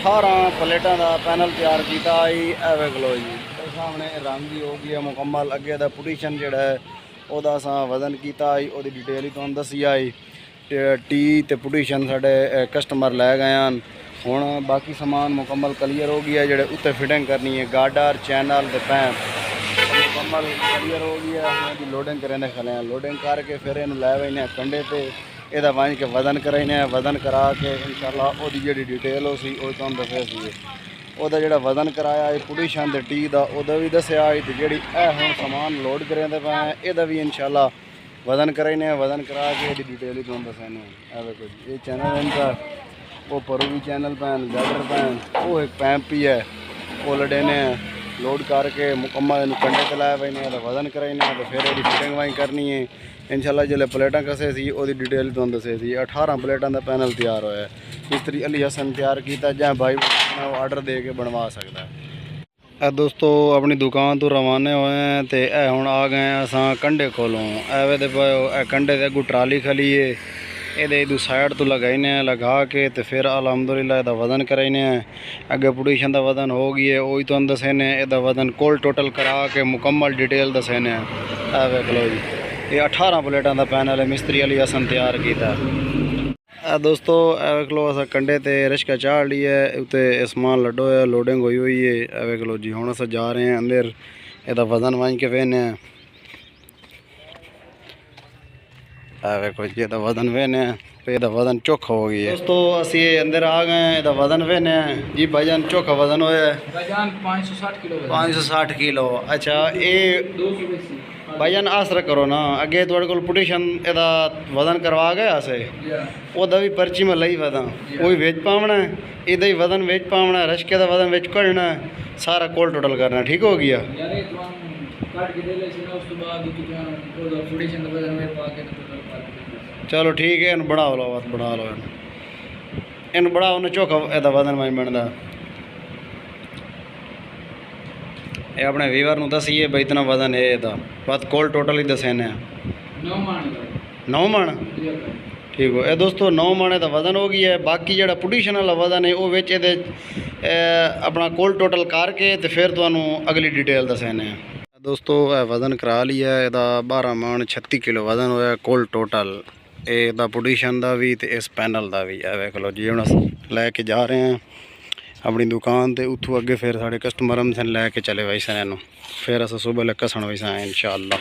18 प्लेटा का पैनल तैयार किया जी। एवे गलो जी सामने रंग ही हो गया मुकम्मल। अगे का पोजीशन जोड़ा है वह असा वजन किया वो डिटेल ही तुहानू दसी आई। टी तो पोजीशन साढ़े कस्टमर लै गए हैं। हुण बाकी समान मुकम्मल क्लीयर हो गया। जोड़े उत्ते फिटिंग करनी है गार्डर चैनल तो पैप मुकम्मल क्लीयर हो गया। हम लोडिंग करें खले लोडिंग करके फिर इन लै बने कंडे पे यदा वंज के वजन कराने वजन करा के इंशाल्लाह वो जी डिटेल हो सी वो तुहानू दस्या सी। ਉਹਦਾ ਜਿਹੜਾ ਵਜ਼ਨ ਕਰਾਇਆ ਹੈ ਪੋਜੀਸ਼ਨ ਤੇ ਟੀ ਦਾ ਉਹਦਾ ਵੀ ਦੱਸਿਆ ਹੈ ਤੇ ਜਿਹੜੀ ਇਹ ਹੁਣ ਸਮਾਨ ਲੋਡ ਕਰਿਆਂਦੇ ਪਏ ਇਹਦਾ ਵੀ ਇਨਸ਼ਾਅੱਲਾ ਵਜ਼ਨ ਕਰਾਇਨੇ ਵਜ਼ਨ ਕਰਾ ਕੇ ਇਹਦੀ ਡਿਟੇਲ ਹੀ ਤੁਹਾਨੂੰ ਦੱਸਣੇ ਹੈ। ਵੇਖੋ ਜੀ ਇਹ ਚੈਨਲ ਇनका वो पर भी चैनल पैन गार्डर पैन वो एक पैंप भी है वो लडेने लोड करके मुकम्मल इन कंडे चलाए पैने वजन कराने तो फिर वो फिटिंग वाई करनी है इंशाल्लाह। जो प्लेटा कसे सी वो डिटेल तुहानू दसे सी। 18 प्लेटा का पैनल तैयार होया मिस्त्री अली हसन तैयार किया जां भाई आर्डर दे के बनवा सकता है। दोस्तों अपनी दुकान तो रवाने होए हैं तो यह हुण आ गए असां कंडे कोलों एवे दे कंडे दे अगू ट्राली खली है ये इधू साइड तो लगाने लगा के तो फिर अलहमदुलिल्लाह इसका वजन कराने अगे पोजीशन का वजन हो गई है वही तुम दसेने इसका वजन कोल टोटल करा के मुकम्मल डिटेल दसेने। वेख लो जी ये 18 प्लेटा का पैनल है मिस्त्री अली हसन तैयार किया। दोस्तों वेख लो अस कंडे ते रिश्का चाढ़ ली है उत्ते समान लड्डो है लोडिंग हुई है। वेख लो जी हुण अस जा रहे हैं अंदर इसका वजन वंज के वेने। वेखो जी इसका वजन वेने इसका वजन चोखा हो गया है। दोस्तों असी अंदर आ गए हैं इसका वजन वेने जी भाईजान चोखा वजन होया भाईजान 560 किलो 560 किलो। अच्छा ये भाईजान आसरा करो ना अगे थोड़े को पोजीशन इसका वजन करवा गया से ओदा भी पर्ची में लई वदा वो भी बेच पावना है इदा ही वजन बेच पावना है रश्के का वजन बेच करना सारा कोल टोटल करना ठीक हो गया। चलो ठीक है इन बढ़ा लो बढ़ा लो इन बढ़ा उन्हें चोखा इसका वजन मैं बनता ये अपने वीवर नूं दसीए भाई इतना वजन है इसका बस कोल टोटल ही दसेने 9 मन ठीक हो। ये दोस्तों 9 मन का वजन हो गया है। बाकी जो पोजीशन वाला वजन है वो विच अपना कोल टोटल करके तो फिर तुहानू अगली डिटेल दसेने। दोस्तों वजन करा लिया है इसका 12 मन 36 किलो वजन होया कोल टोटल ਇਹਦਾ पोजीशन का भी तो इस पैनल का भी है। वेख लो जी हम लैके जा रहे हैं अपनी दुकान तो उतों अगे फिर साढ़े कस्टमर हम लैके चले वैसे फिर अस सुबह घसण वैसे इंशाअल्लाह।